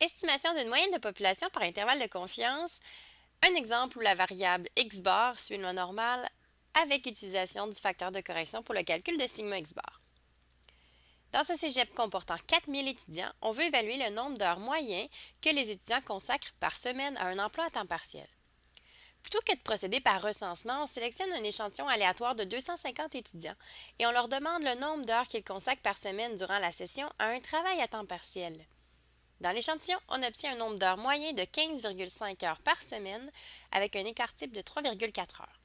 Estimation d'une moyenne de population par intervalle de confiance. Un exemple où la variable x bar suit une loi normale avec utilisation du facteur de correction pour le calcul de sigma x bar. Dans ce cégep comportant 4000 étudiants, on veut évaluer le nombre d'heures moyen que les étudiants consacrent par semaine à un emploi à temps partiel. Plutôt que de procéder par recensement, on sélectionne un échantillon aléatoire de 250 étudiants et on leur demande le nombre d'heures qu'ils consacrent par semaine durant la session à un travail à temps partiel. Dans l'échantillon, on obtient un nombre d'heures moyen de 15,5 heures par semaine avec un écart type de 3,4 heures.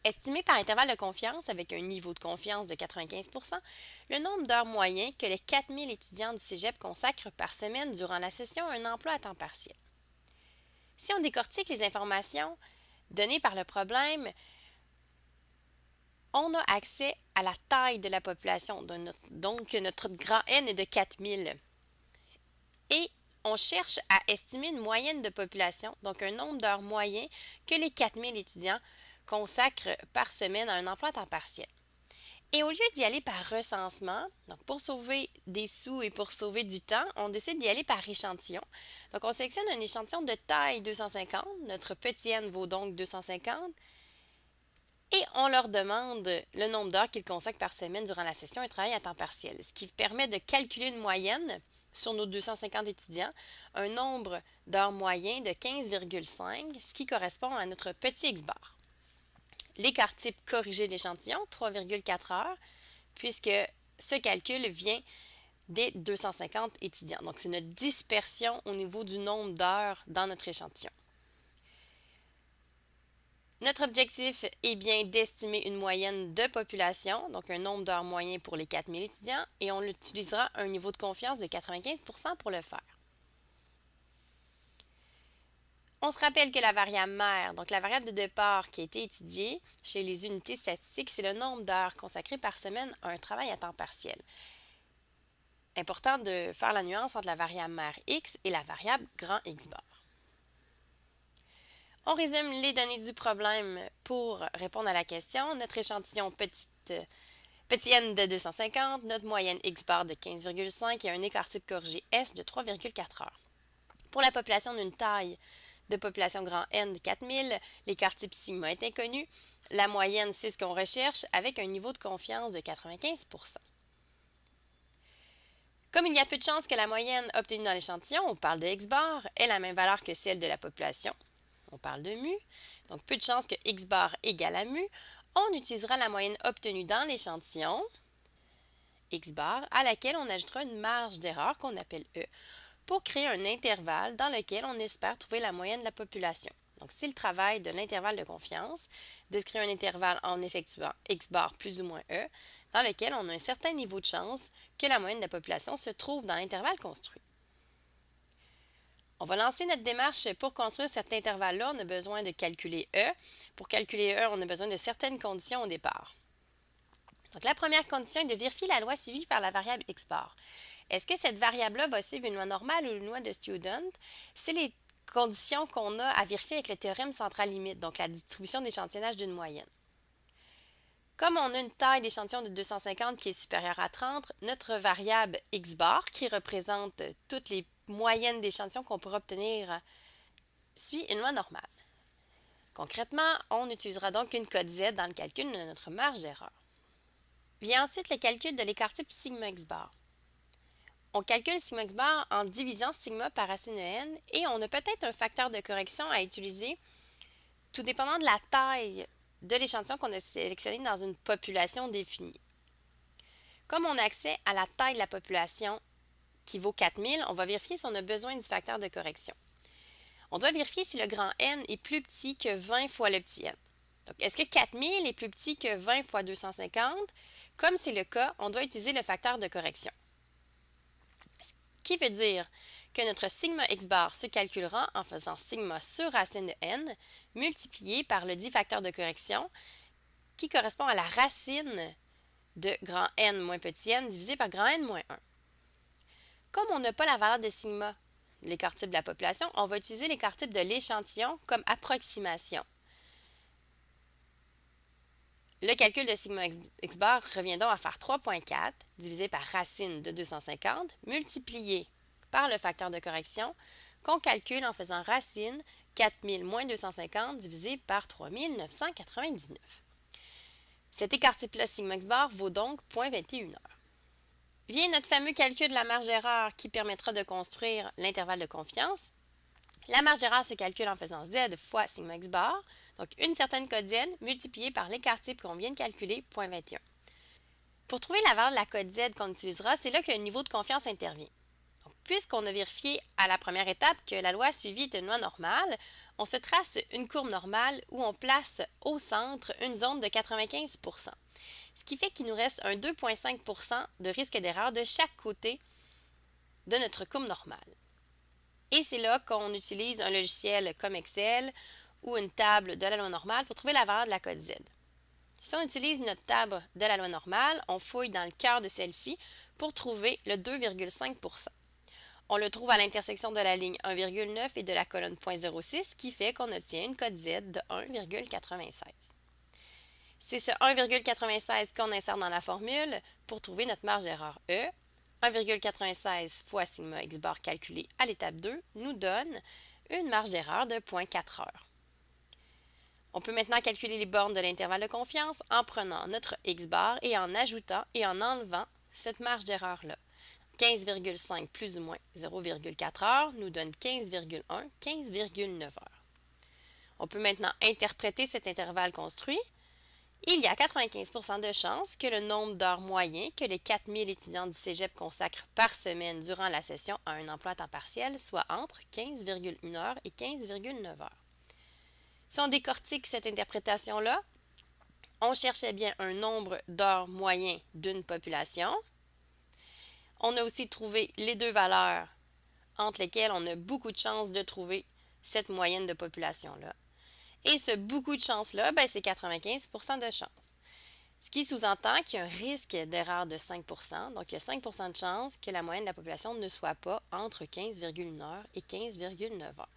Estimé par intervalle de confiance avec un niveau de confiance de 95 le nombre d'heures moyen que les 4000 étudiants du cégep consacrent par semaine durant la session à un emploi à temps partiel. Si on décortique les informations données par le problème, on a accès à la taille de la population, donc notre grand N est de 4000. Et on cherche à estimer une moyenne de population, donc un nombre d'heures moyen que les 4000 étudiants consacrent par semaine à un emploi à temps partiel. Et au lieu d'y aller par recensement, donc pour sauver des sous et pour sauver du temps, on décide d'y aller par échantillon. Donc on sélectionne un échantillon de taille 250, notre petit n vaut donc 250, et on leur demande le nombre d'heures qu'ils consacrent par semaine durant la session et travail à temps partiel, ce qui permet de calculer une moyenne sur nos 250 étudiants, un nombre d'heures moyen de 15,5, ce qui correspond à notre petit x bar. L'écart type corrigé de l'échantillon, 3,4 heures, puisque ce calcul vient des 250 étudiants. Donc, c'est notre dispersion au niveau du nombre d'heures dans notre échantillon. Notre objectif est bien d'estimer une moyenne de population, donc un nombre d'heures moyen pour les 4000 étudiants, et on utilisera un niveau de confiance de 95 pour le faire. On se rappelle que la variable mère, donc la variable de départ qui a été étudiée chez les unités statistiques, c'est le nombre d'heures consacrées par semaine à un travail à temps partiel. Important de faire la nuance entre la variable mère x et la variable grand X bar. On résume les données du problème pour répondre à la question. Notre échantillon petit n de 250, notre moyenne x bar de 15,5 et un écart type corrigé S de 3,4 heures. Pour la population d'une taille de population grand N de 4000, l'écart type sigma est inconnu. La moyenne, c'est ce qu'on recherche avec un niveau de confiance de 95 Comme il y a peu de chances que la moyenne obtenue dans l'échantillon, on parle de x bar, ait la même valeur que celle de la population. On parle de mu. Donc, peu de chances que x bar égale à mu. On utilisera la moyenne obtenue dans l'échantillon, x bar, à laquelle on ajoutera une marge d'erreur qu'on appelle E, pour créer un intervalle dans lequel on espère trouver la moyenne de la population. Donc, c'est le travail de l'intervalle de confiance, de se créer un intervalle en effectuant x bar plus ou moins E, dans lequel on a un certain niveau de chance que la moyenne de la population se trouve dans l'intervalle construit. On va lancer notre démarche pour construire cet intervalle-là. On a besoin de calculer E. Pour calculer E, on a besoin de certaines conditions au départ. Donc, la première condition est de vérifier la loi suivie par la variable x bar. Est-ce que cette variable-là va suivre une loi normale ou une loi de Student? C'est les conditions qu'on a à vérifier avec le théorème central limite, donc la distribution d'échantillonnage d'une moyenne. Comme on a une taille d'échantillon de 250 qui est supérieure à 30, notre variable x bar, qui représente toutes les moyennes d'échantillons qu'on pourra obtenir, suit une loi normale. Concrètement, on utilisera donc une code Z dans le calcul de notre marge d'erreur. Vient ensuite le calcul de l'écart type sigma x bar. On calcule sigma x bar en divisant sigma par racine de n et on a peut-être un facteur de correction à utiliser tout dépendant de la taille de l'échantillon qu'on a sélectionné dans une population définie. Comme on a accès à la taille de la population qui vaut 4000, on va vérifier si on a besoin du facteur de correction. On doit vérifier si le grand N est plus petit que 20 fois le petit n. Donc, est-ce que 4000 est plus petit que 20 fois 250? Comme c'est le cas, on doit utiliser le facteur de correction. Ce qui veut dire que notre sigma x bar se calculera en faisant sigma sur racine de n multiplié par le dit facteur de correction qui correspond à la racine de grand N moins petit n divisé par grand N moins 1. Comme on n'a pas la valeur de sigma, l'écart type de la population, on va utiliser l'écart type de l'échantillon comme approximation. Le calcul de sigma x bar revient donc à faire 3,4 divisé par racine de 250 multiplié par le facteur de correction qu'on calcule en faisant racine 4000 moins 250 divisé par 3999. Cet écart-type-là sigma x bar vaut donc 0,21 heures. Vient notre fameux calcul de la marge d'erreur qui permettra de construire l'intervalle de confiance. La marge d'erreur se calcule en faisant z fois sigma x bar, donc une certaine cote z multipliée par l'écart-type qu'on vient de calculer, 0,21. Pour trouver la valeur de la cote z qu'on utilisera, c'est là que le niveau de confiance intervient. Puisqu'on a vérifié à la première étape que la loi suivie est une loi normale, on se trace une courbe normale où on place au centre une zone de 95 %, ce qui fait qu'il nous reste un 2,5 % de risque d'erreur de chaque côté de notre courbe normale. Et c'est là qu'on utilise un logiciel comme Excel ou une table de la loi normale pour trouver la valeur de la cote Z. Si on utilise notre table de la loi normale, on fouille dans le cœur de celle-ci pour trouver le 2,5 %. On le trouve à l'intersection de la ligne 1,9 et de la colonne 0,06, ce qui fait qu'on obtient une cote Z de 1,96. C'est ce 1,96 qu'on insère dans la formule pour trouver notre marge d'erreur E. 1,96 fois sigma x bar calculé à l'étape 2 nous donne une marge d'erreur de 0,4 heures. On peut maintenant calculer les bornes de l'intervalle de confiance en prenant notre x bar et en ajoutant et en enlevant cette marge d'erreur-là. 15,5 plus ou moins 0,4 heures nous donne 15,1, 15,9 heures. On peut maintenant interpréter cet intervalle construit. Il y a 95 % de chances que le nombre d'heures moyen que les 4000 étudiants du cégep consacrent par semaine durant la session à un emploi à temps partiel soit entre 15,1 heures et 15,9 heures. Si on décortique cette interprétation-là, on cherchait bien un nombre d'heures moyen d'une population. On a aussi trouvé les deux valeurs entre lesquelles on a beaucoup de chances de trouver cette moyenne de population-là. Et ce beaucoup de chance-là, c'est 95 % de chance. Ce qui sous-entend qu'il y a un risque d'erreur de 5 %. Donc, il y a 5 % de chance que la moyenne de la population ne soit pas entre 15,1 heures et 15,9 heures.